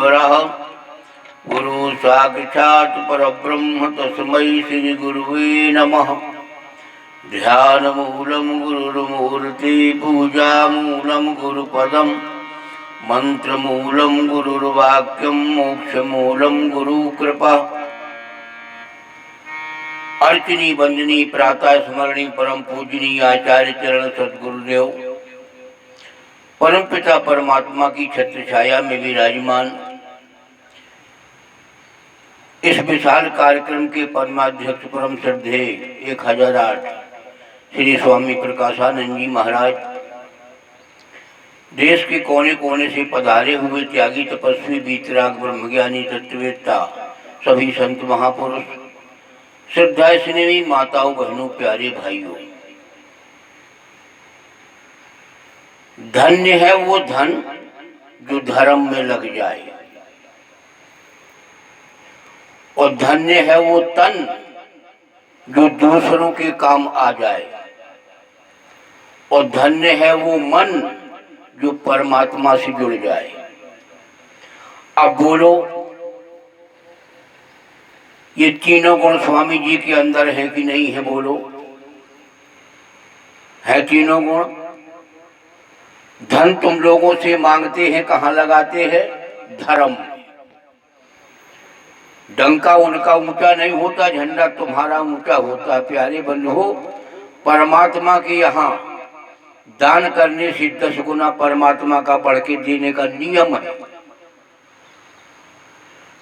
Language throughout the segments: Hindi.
परमेश्वरः गुरु साक्षात् परब्रह्म तस्मै श्री गुरुवे नमः। ध्यानमूलं गुरुर्मूर्ति पूजामूलं गुरुपदं मंत्रमूलं गुरुर्वाक्यं मोक्षमूलं गुरुकृपा। अर्चनी वंदनी प्रातः स्मरणी परम पूजनी आचार्य चरण सद्गुरुदेव परमपिता परमात्मा की छत्र छाया में विराजमान इस विशाल कार्यक्रम के परमाध्यक्ष परम श्रद्धेय 1008 श्री स्वामी प्रकाशानंद जी महाराज, देश के कोने कोने से पधारे हुए त्यागी तपस्वी वीतराग ब्रह्मज्ञानी तत्ववेत्ता सभी संत महापुरुष, श्रद्धा स्नेही माताओं बहनों प्यारे भाइयों, धन्य है वो धन जो धर्म में लग जाए और धन्य है वो तन जो दूसरों के काम आ जाए और धन्य है वो मन जो परमात्मा से जुड़ जाए। अब बोलो, ये तीनों गुण स्वामी जी के अंदर है कि नहीं है? बोलो, है तीनों गुण? धन तुम लोगों से मांगते हैं, कहाँ लगाते हैं? धर्म। डंका उनका ऊंचा नहीं होता, झंडा तुम्हारा ऊंचा होता। प्यारे बंधुओं, परमात्मा के यहाँ दान करने से 10 गुना परमात्मा का बढ़ के देने का नियम है।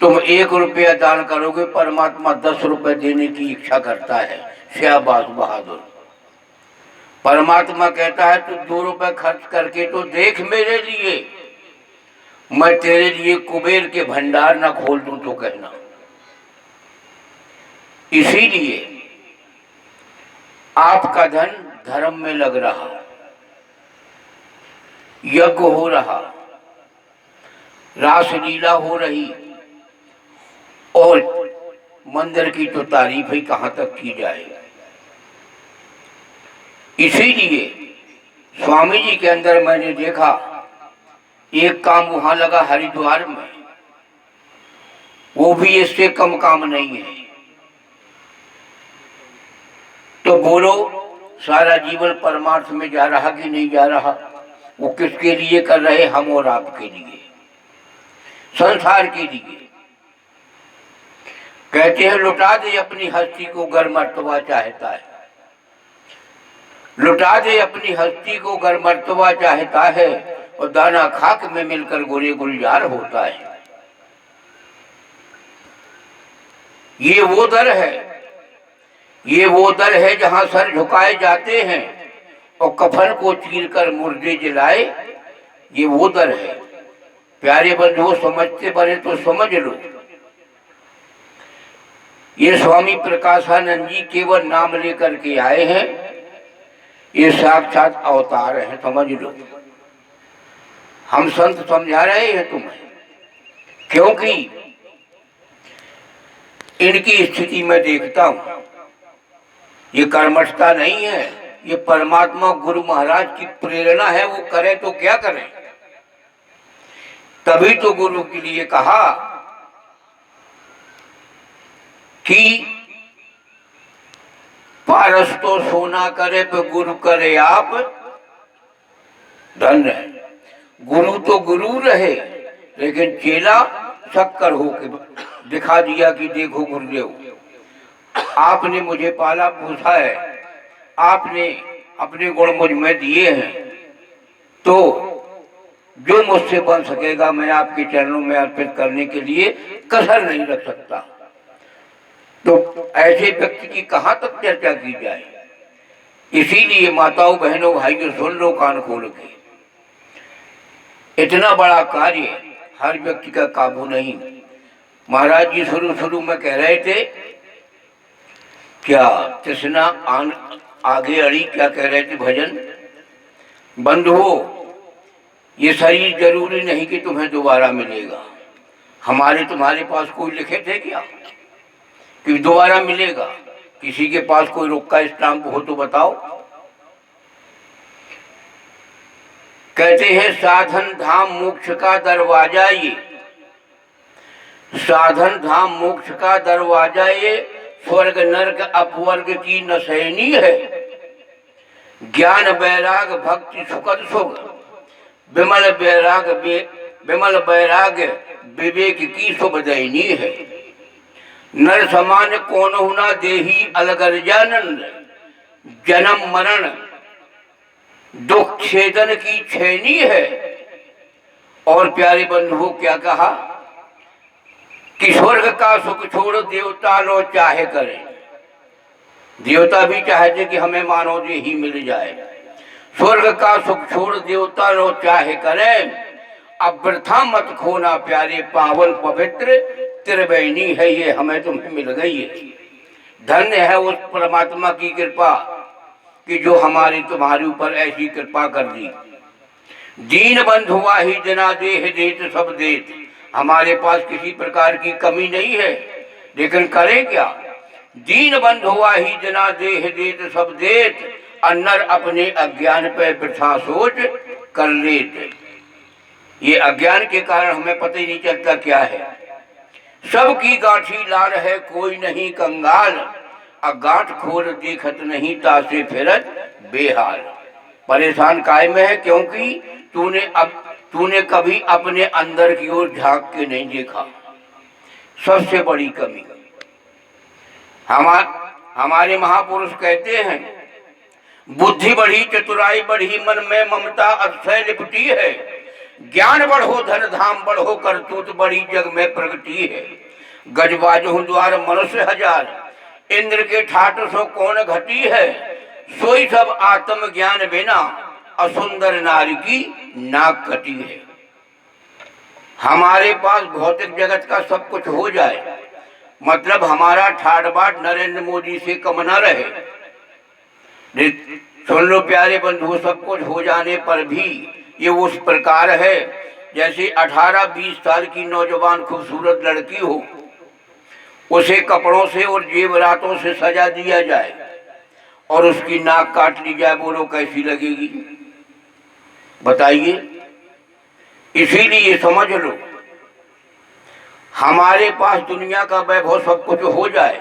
तुम 1 रुपया दान करोगे, परमात्मा 10 रुपए देने की इच्छा करता है। शाबाश बहादुर। परमात्मा कहता है तू 2 रुपए खर्च करके तो देख मेरे लिए, मैं तेरे लिए कुबेर के भंडार न खोल दूं तो कहना। इसीलिए आपका धन धर्म में लग रहा, यज्ञ हो रहा, रासलीला हो रही और मंदिर की तो तारीफ ही कहाँ तक की जाए। इसीलिए स्वामी जी के अंदर मैंने देखा एक काम वहां लगा हरिद्वार में, वो भी इससे कम काम नहीं है। तो बोलो, सारा जीवन परमार्थ में जा रहा कि नहीं जा रहा? वो किसके लिए कर रहे? हम और आपके लिए, संसार के लिए। कहते हैं लुटा दे अपनी हस्ती को गर मर्तबा चाहता है, लुटा दे अपनी हस्ती को गर मर्तबा चाहता है और दाना खाक में मिलकर गोरे गुलजार होता है। ये वो दर है, ये वो दर है जहां सर झुकाए जाते हैं और कफन को चीरकर मुर्दे जलाए। ये वो दर है। प्यारे बंधुओं, समझते बने तो समझ लो, ये स्वामी प्रकाशानंद जी केवल नाम लेकर के आए हैं, ये साक्षात अवतार हैं, समझ लो। हम संत समझा रहे हैं तुम्हें, क्योंकि इनकी स्थिति में देखता हूं, ये कर्मठता नहीं है, ये परमात्मा गुरु महाराज की प्रेरणा है। वो करे तो क्या करें? तभी तो गुरु के लिए कहा कि पारस तो सोना करे पर गुरु करे आप धन्य है। गुरु तो गुरु रहे, लेकिन चेला शक्कर होके दिखा दिया कि देखो गुरुदेव, आपने मुझे पाला पोसा है, आपने अपने गुण मुझ में दिए हैं, तो जो मुझसे बन सकेगा मैं आपके चरणों में अर्पित करने के लिए कसर नहीं रख सकता। तो ऐसे व्यक्ति की कहाँ तक चर्चा की जाए? इसीलिए माताओं बहनों भाइयों, सुन लो कान खोल के, इतना बड़ा कार्य हर व्यक्ति का काबू नहीं। महाराज जी शुरू में कह रहे थे, क्या तृष्णा आगे अड़ी, क्या कह रहे थे भजन? बंधुओं, ये शरीर जरूरी नहीं कि तुम्हें दोबारा मिलेगा। हमारे तुम्हारे पास कोई लिखे थे क्या कि दोबारा मिलेगा? किसी के पास कोई रोका स्टाम्प हो तो बताओ। कहते हैं साधन धाम मोक्ष का दरवाजा ये, साधन धाम मोक्ष का दरवाजा ये, स्वर्ग नरक अपवर्ग की नसैनी है। ज्ञान वैराग भक्ति सुखद सुख, विमल वैराग विवेक की शुभदैनी है। नर समान कौन होना देही अलगर जानंद, जन्म मरण दुख छेदन की छेनी है। और प्यारे बंधुओं क्या कहा कि स्वर्ग का सुख छोड़ देवता लो चाहे करें। देवता भी चाहते कि हमें मानव देह ही मिल जाए। स्वर्ग का सुख छोड़ देवता लो चाहे करें, अब वृथा मत खोना प्यारे पावन पवित्र त्रिवेणी है ये हमें तुम्हें मिल गई है। धन्य है उस परमात्मा की कृपा कि जो हमारी तुम्हारे ऊपर ऐसी कृपा कर दी। दीन बंधु वाही जना देह देत सब देत, हमारे पास किसी प्रकार की कमी नहीं है, लेकिन करें क्या। दीन बंधु वाही जना देह देत सब देत, अन्नर अपने अज्ञान पे वृथा सोच कर लेत। ये अज्ञान के कारण हमें पता ही नहीं चलता क्या है। सबकी गांठी लाल है कोई नहीं कंगाल, गांठ खोल देखत नहीं तासे फिरत बेहाल। परेशान काय में है क्योंकि तूने कभी अपने अंदर की ओर झांक के नहीं देखा। सबसे बड़ी कमी हमारे महापुरुष कहते हैं, बुद्धि बढ़ी चतुराई बढ़ी मन में ममता अक्षय लिपटी है। ज्ञान बढ़ो धन धाम बढ़ो करतूत बड़ी जग में प्रगति है। गजबाज हूँ द्वार मनुष्य हजार, इंद्र के ठाट सो कौन घटी है। सोई सब आत्म ज्ञान बिना असुंदर नारी की नाक कटी है। हमारे पास भौतिक जगत का सब कुछ हो जाए, मतलब हमारा ठाट बाट नरेंद्र मोदी से कम न रहे। सुन लो प्यारे बंधु, सब कुछ हो जाने पर भी ये उस प्रकार है जैसे 18-20 साल की नौजवान खूबसूरत लड़की हो, उसे कपड़ों से और जेवरातों से सजा दिया जाए और उसकी नाक काट ली जाए, बोलो कैसी लगेगी बताइए। इसीलिए समझ लो, हमारे पास दुनिया का वैभव सब कुछ हो जाए,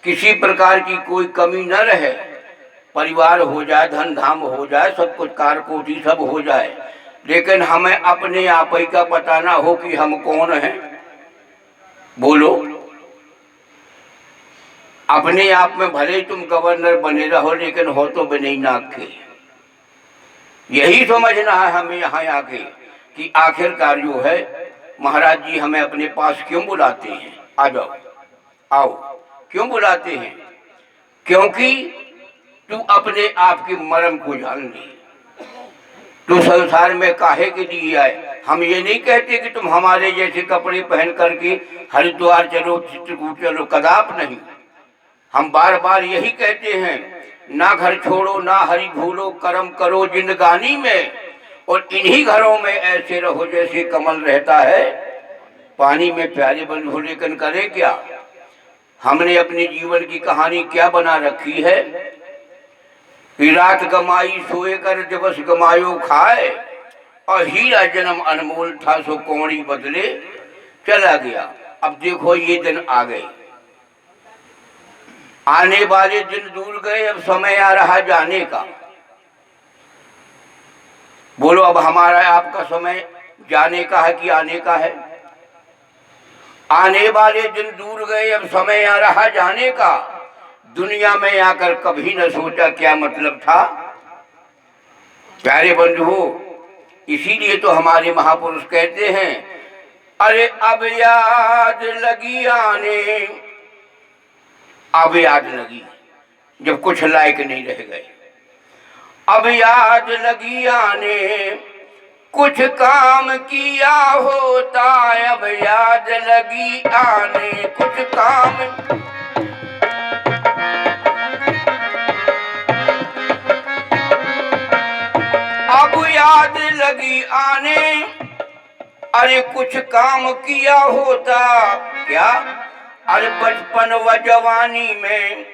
किसी प्रकार की कोई कमी न रहे, परिवार हो जाए, धन धाम हो जाए, सब कुछ कारकोटी सब हो जाए, लेकिन हमें अपने आप ही का पता ना हो कि हम कौन हैं। बोलो, अपने आप में भले ही तुम गवर्नर बने रहो, लेकिन हो तो बने नाक के। यही समझना है हमें यहाँ आके कि आखिरकार जो है महाराज जी हमें अपने पास क्यों बुलाते हैं। आ जाओ, आओ। क्यों बुलाते हैं? क्योंकि तू अपने आप की मरम को जान ले। तू संसार में काहे के लिए आए। हम ये नहीं कहते कि तुम हमारे जैसे कपड़े पहन करके हरिद्वार चलो, चित्रकूट चलो, कदाप नहीं। हम बार बार यही कहते हैं, ना घर छोड़ो ना हरि भूलो, कर्म करो जिंदगानी में, और इन्हीं घरों में ऐसे रहो जैसे कमल रहता है पानी में। प्यारे बंधु, लेकिन करें क्या। हमने अपने जीवन की कहानी क्या बना रखी है कि रात गमाई सोए कर दिवस गमायो खाए, और हीरा जन्म अनमोल था सो कौड़ी बदले चला गया। अब देखो ये दिन आ गए, आने वाले दिन दूर गए, अब समय आ रहा जाने का। बोलो, अब हमारा आपका समय जाने का है कि आने का है। आने वाले दिन दूर गए, अब समय आ रहा जाने का। दुनिया में आकर कभी न सोचा क्या मतलब था। प्यारे बंधुओं, इसीलिए तो हमारे महापुरुष कहते हैं, अरे अब याद लगी आने, अब याद लगी जब कुछ लायक नहीं रह गए। अब याद लगी आने, कुछ काम किया होता। अब याद लगी आने, कुछ काम। अब याद लगी आने, अरे कुछ काम किया होता। क्या? अरे बचपन व जवानी में,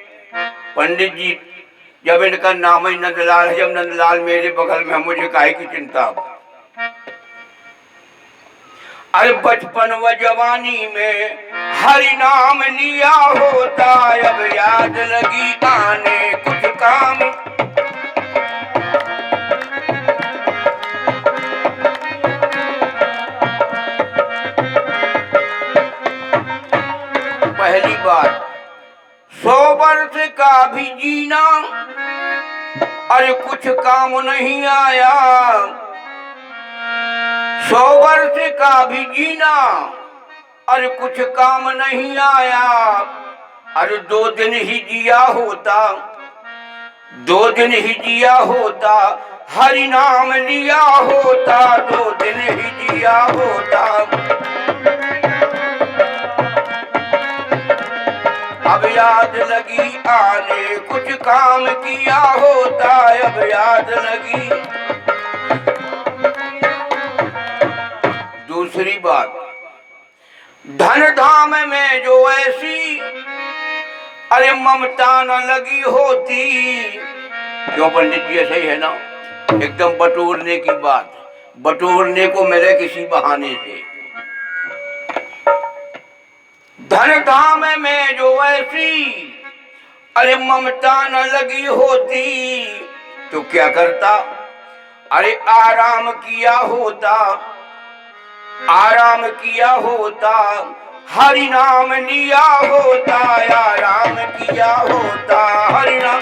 पंडित जी जब इनका नाम ही नंदलाल है, जब नंदलाल मेरे बगल में, मुझे काहे की चिंता। अरे बचपन व जवानी में हरि नाम लिया होता, अब याद लगी आने कुछ काम। पहली बात, 100 वर्ष का भी जीना, अरे कुछ काम नहीं आया। 100 वर्ष का भी जीना, अरे कुछ काम नहीं आया। अरे 2 दिन ही जिया होता, 2 दिन ही जिया होता, हरि नाम लिया होता, 2 दिन ही जिया होता। अब याद लगी आने कुछ काम किया होता, अब याद लगी। दूसरी बात, धन धाम में जो ऐसी अरे ममता न लगी होती। क्यों पंडित जी, ऐसा ही है ना, एकदम बटोरने की बात, बटोरने को मिले किसी बहाने से। धन धाम में जो ऐसी अरे ममता न लगी होती, तो क्या करता, अरे आराम किया होता, आराम किया होता, हरि नाम लिया होता, आराम किया होता, हरि नाम।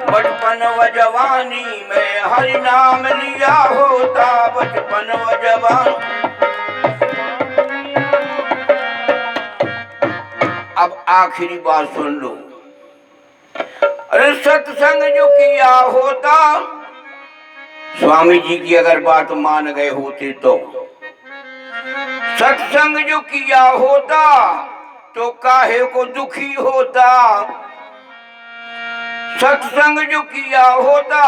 बचपन व जवानी में हरि नाम लिया होता, बचपन व जवान। अब आखिरी बात सुन लो, अरे सत्संग जो किया होता, स्वामी जी की अगर बात मान गए होते तो, सत्संग जो किया होता तो काहे को दुखी होता। सत्संग जो किया होता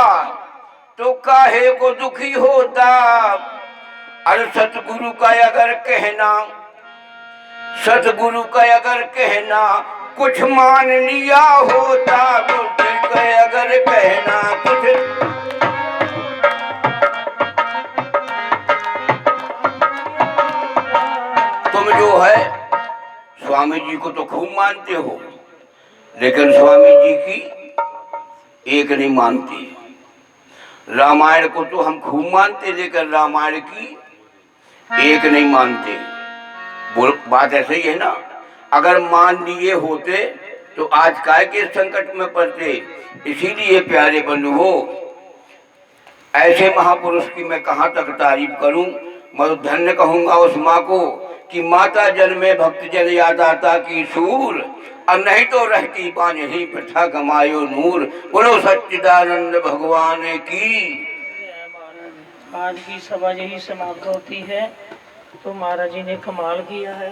तो काहे को दुखी होता। अरे सतगुरु का अगर कहना, सतगुरु का अगर कहना कुछ मान लिया होता, गुरु का अगर कहना कुछ। तुम जो है स्वामी जी को तो खूब मानते हो, लेकिन स्वामी जी की एक नहीं मानते। रामायण को तो हम खूब मानते, लेकिन रामायण की एक नहीं मानते। बात ऐसे ही है ना, अगर मान लिए होते तो आज काय के संकट में पड़ते। इसीलिए प्यारे बंधुओं, ऐसे महापुरुष की मैं कहाँ तक तारीफ करूं। मैं धन्य कहूंगा उस माँ को कि माता जन्मे भक्त जन याद आता की सूर, और नहीं तो रहती पान ही प्रथा कमायो नूर। बोलो सच्चिदानंद भगवान की। आज की सभा यही समाप्त होती है। तो महाराज जी ने कमाल किया है।